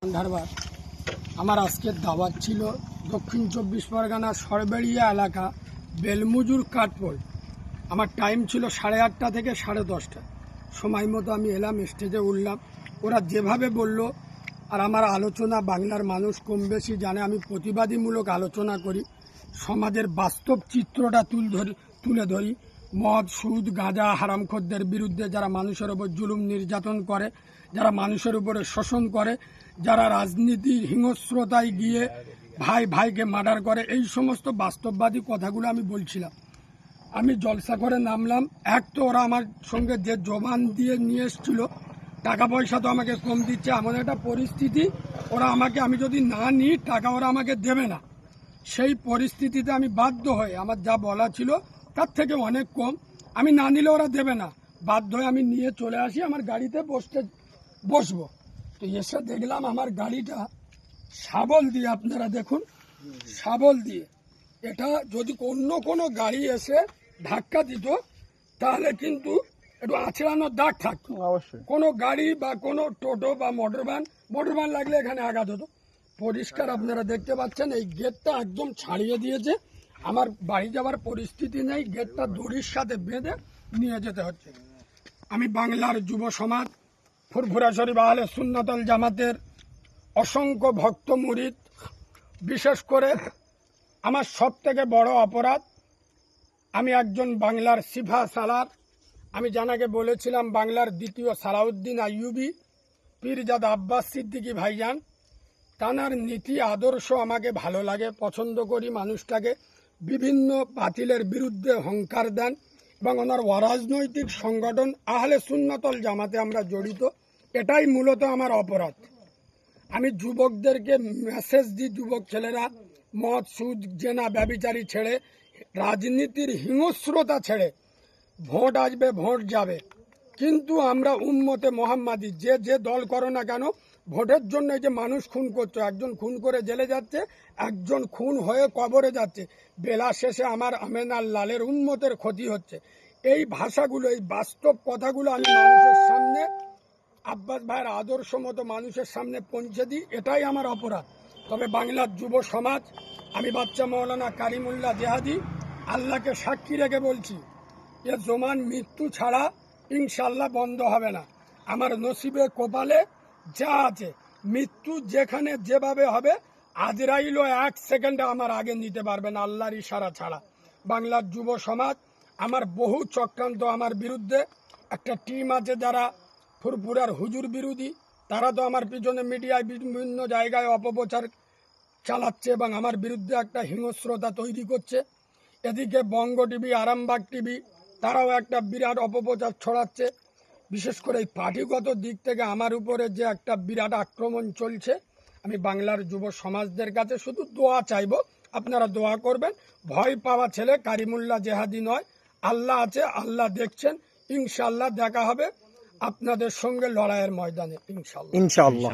ভান্ডারবার। আমার আজকের দাওয়াত ছিল দক্ষিণ 24 পরগনা সরবেড়িয়া এলাকা বেলমুজুর কাঠপোল। আমার টাইম ছিল 8:30 থেকে 10:30। সময় মতো আমি এলাম, স্টেজে উঠলাম। ওরা যেভাবে বলল, আর আমার আলোচনা বাংলার মানুষ কম বেশি জানে, আমি প্রতিবাদীমূলক আলোচনা করি, সমাজের বাস্তব চিত্রটা তুলে ধরি। মদ, সুদ, গাঁজা, হারামখোরদের বিরুদ্ধে যারা মানুষের ওপর জুলুম নির্যাতন করে, যারা মানুষের উপরে শোষণ করে, যারা রাজনীতির হিংস্রতায় গিয়ে ভাই ভাইকে মার্ডার করে, এই সমস্ত বাস্তববাদী কথাগুলো আমি বলছিলাম। আমি জলসা করে নামলাম। এক তো ওরা আমার সঙ্গে যে জবান দিয়ে নিয়ে এসেছিল, টাকা পয়সা তো আমাকে কম দিচ্ছে, এমন একটা পরিস্থিতি ওরা আমাকে, আমি যদি না নিই টাকা ওরা আমাকে দেবে না। সেই পরিস্থিতিতে আমি বাধ্য হয়ে, আমার যা বলা ছিল তার থেকে অনেক কম, আমি না নিলে ওরা দেবে না, বাধ্য হয়ে আমি নিয়ে চলে আসি। আমার গাড়িতে বসবো তো এসে দেখলাম আমার গাড়িটা শাবল দিয়ে, আপনারা দেখুন শাবল দিয়ে, এটা যদি অন্য কোনো গাড়ি এসে ধাক্কা দিত তাহলে কিন্তু একটু আছড়ানোর দাগ থাকতো। অবশ্যই কোনো গাড়ি বা কোনো টোটো বা মোটরবান লাগলে এখানে আঘাত হতো। পরিষ্কার আপনারা দেখতে পাচ্ছেন, এই গেটটা একদম ছাড়িয়ে দিয়েছে। আমার বাড়ি যাওয়ার পরিস্থিতি নেই, গেটটা দড়ির সাথে বেঁধে নিয়ে যেতে হচ্ছে। আমি বাংলার যুব সমাজ ফুরফুরা শরীফ আহলে সুন্নাতুল জামাতের অসংখ্য ভক্ত মুরিদ, বিশেষ করে আমার সব থেকে বড় অপরাধ, আমি একজন বাংলার সিফা সালার। আমি জানাকে বলেছিলাম বাংলার দ্বিতীয় সালাউদ্দিন আইয়ুবী, পীরজাদা আব্বাস সিদ্দিকী ভাইজান। তানার নীতি আদর্শ আমাকে ভালো লাগে, পছন্দ করি। মানুষটাকে বিভিন্ন বাতিলের বিরুদ্ধে হুঙ্কার দেন এবং ওনার অরাজনৈতিক সংগঠন আহলে সুন্নাতুল জামাতে আমরা জড়িত। এটাই মূলত আমার অপরাধ। আমি যুবকদেরকে মেসেজ দিই, যুবক ছেলেরা মদ, সুদ, জেনা, ব্যভিচারী ছেড়ে, রাজনীতির হিংস্রতা ছেড়ে, ভোট আসবে ভোট যাবে, কিন্তু আমরা উম্মতে মোহাম্মদী, যে যে দল করো না কেন, ভোটের জন্য যে মানুষ খুন করছো, একজন খুন করে জেলে যাচ্ছে, একজন খুন হয়ে কবরে যাচ্ছে, বেলা শেষে আমার আমেনার লালের উম্মতের ক্ষতি হচ্ছে। এই ভাষাগুলো, এই বাস্তব কথাগুলো আমি মানুষের সামনে, আব্বাস ভাইয়ের আদর্শ মতো মানুষের সামনে পৌঁছে দিই, এটাই আমার অপরাধ। তবে বাংলার যুব সমাজ, আমি বাচ্চা মৌলানা কারিমুল্লাহ জেহাদি, আল্লাহকে সাক্ষী রেখে বলছি, এ জমান মৃত্যু ছাড়া ইনশাল্লাহ বন্ধ হবে না। আমার নসিবে কপালে যা আছে, মৃত্যু যেখানে যেভাবে হবে, আজরাইলও 1 সেকেন্ডে আমার আগে নিতে পারবে না আল্লাহর ইশারা ছাড়া। বাংলার যুব সমাজ, আমার বহু চক্রান্ত আমার বিরুদ্ধে, একটা টিম আছে যারা ফুরফুরার হুজুর বিরোধী, তারা তো আমার পিছনে মিডিয়ায় বিভিন্ন জায়গায় অপপ্রচার চালাচ্ছে এবং আমার বিরুদ্ধে একটা হিংস্রতা তৈরি করছে। এদিকে বঙ্গ টিভি, আরামবাগ টিভি, তারাও একটা বিরাট অপপ্রচার ছড়াচ্ছে। বিশেষ করে এই পার্টিগত দিক থেকে আমার উপরে যে একটা বিরাট আক্রমণ চলছে, আমি বাংলার যুব সমাজদের কাছে শুধু দোয়া চাইব, আপনারা দোয়া করবেন। ভয় পাওয়া ছেলে কারিমুল্লাহ জেহাদি নয়, আল্লাহ আছে, আল্লাহ দেখছেন। ইনশাল্লাহ দেখা হবে আপনাদের সঙ্গে লড়াইয়ের ময়দানে, ইনশাল্লাহ।